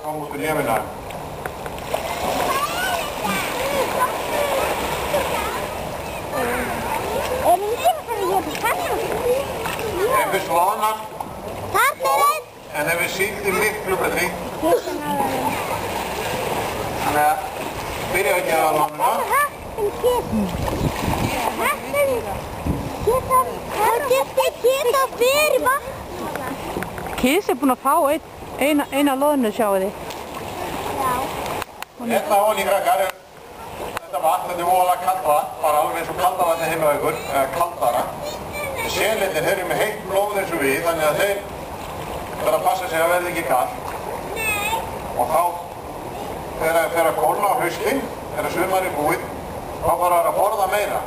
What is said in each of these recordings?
Kom út úr nefina. Ef við svanan. En ef við síldum miklu betri. Þannig að byrja ekki að lánuna. Kiss búinn að fá eina loðnu, sjáu þið. Hérna ofan í krakkar er þetta vatn, þetta er voðalega kalt vatn, bara alveg eins og kaldavatn heima á ykkur, eða kaldara. Selindir, þeir eru með heitt blóð eins og við, þannig að þeir verða að passa sig að verði ekki kalt. Og þá, þegar það fer að kólna á haustinn, þegar sumarið búið, þá fara það að borða meira.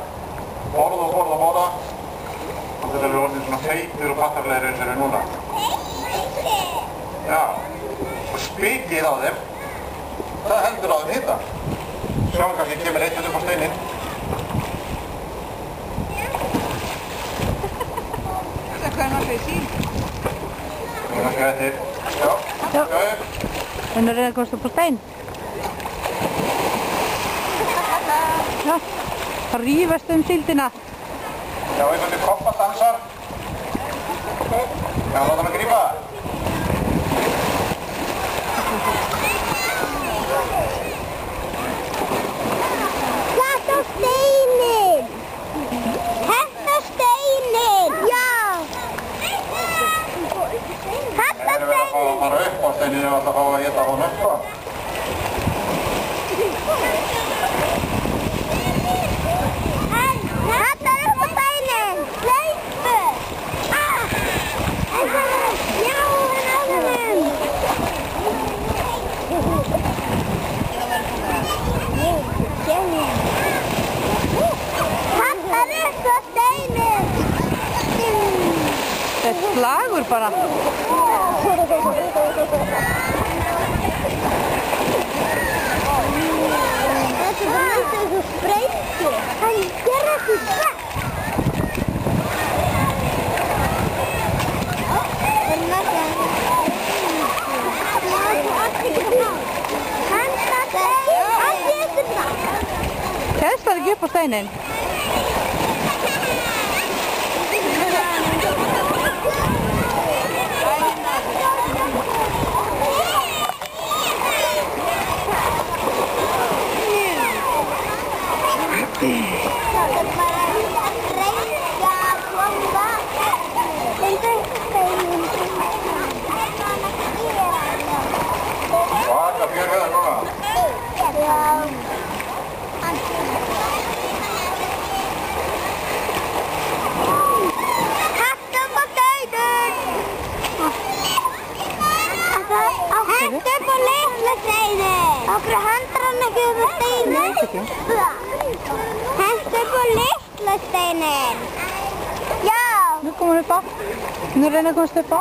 Borða og borða og borða. Og þetta eru orðin svona feitur og pattarlegir eins og eru núna. Já, og spikið á þeim, það heldur á þeim hita. Sjáum kannski kemur eitt upp á steininn. Þetta er hvað náttúrulega í sín. Það er kannski eftir. Já. En það reyna að komast upp á stein. Já, það rífast síldina. Já, einhvern veginn koppadansar. Já, láta hann að grípa það. Þetta á steinin! Þetta á steinin! Já! Þetta á Þeir eru að fá að fara upp á steininu ef það fá að éta honum, sko. Þetta er upp á steinin! Hlaupu! Já, hann á honum! Þetta er upp á steinin! Það er slagur bara. Þetta er bara eins og sprengju. Hann gerði ekki svart. Kemst það ekki upp á steinin? Svaka fjörveðar núna. Þetta upp á litla steinin. Okkur hendur hann ekki upp á steinin. Þetta upp á litla steinin. Já. Nú komum við upp á. Nú reyna að komast upp á.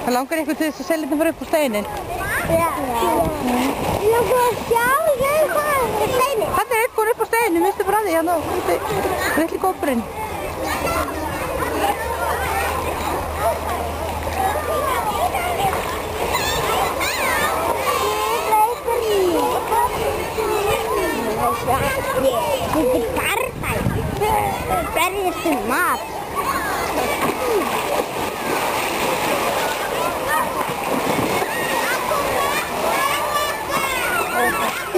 Það langar eitthvað til þess að selja þetta fara upp á steinin. Já. Ég langar að sjá hvað er steinin. Þetta er eitthvað upp á steinin, minnstu bara að því hérna. Þetta er litli kópurinn. Þetta er barðæg. Berjast mat.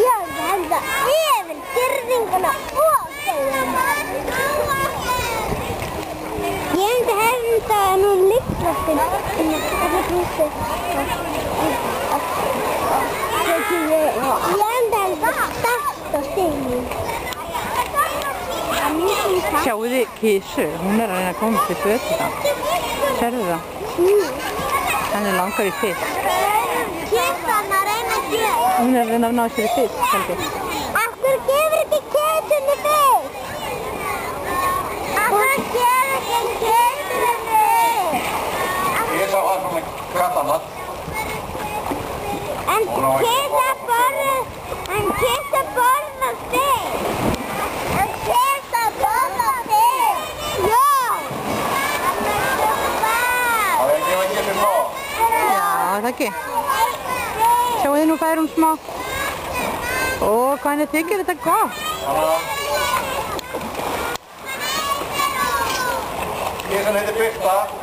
Já, þetta yfir girðinguna og steinin. Ég myndi henda nú lyklastinn. Ég myndi henda start á steinin. Sjáu þið Kissu, hún er að reyna að komast í fötu það. Sérðu það? Hann er langar í fisk. Kissan að reyna að gera. Hún er að reyna að ná sér í fisk, heldur. Af hverju gefur ekki kissunni fisk? Af hverju gefur ekki kissunni fisk? Ég sá hann svona kattanhatt. En kissa borða fisk. En kissa borða fisk. Já. er það ekki? Sjáu þið nú fær hún smá. Ó, hvað henni þykir þetta gott. Kísan heitir Birta.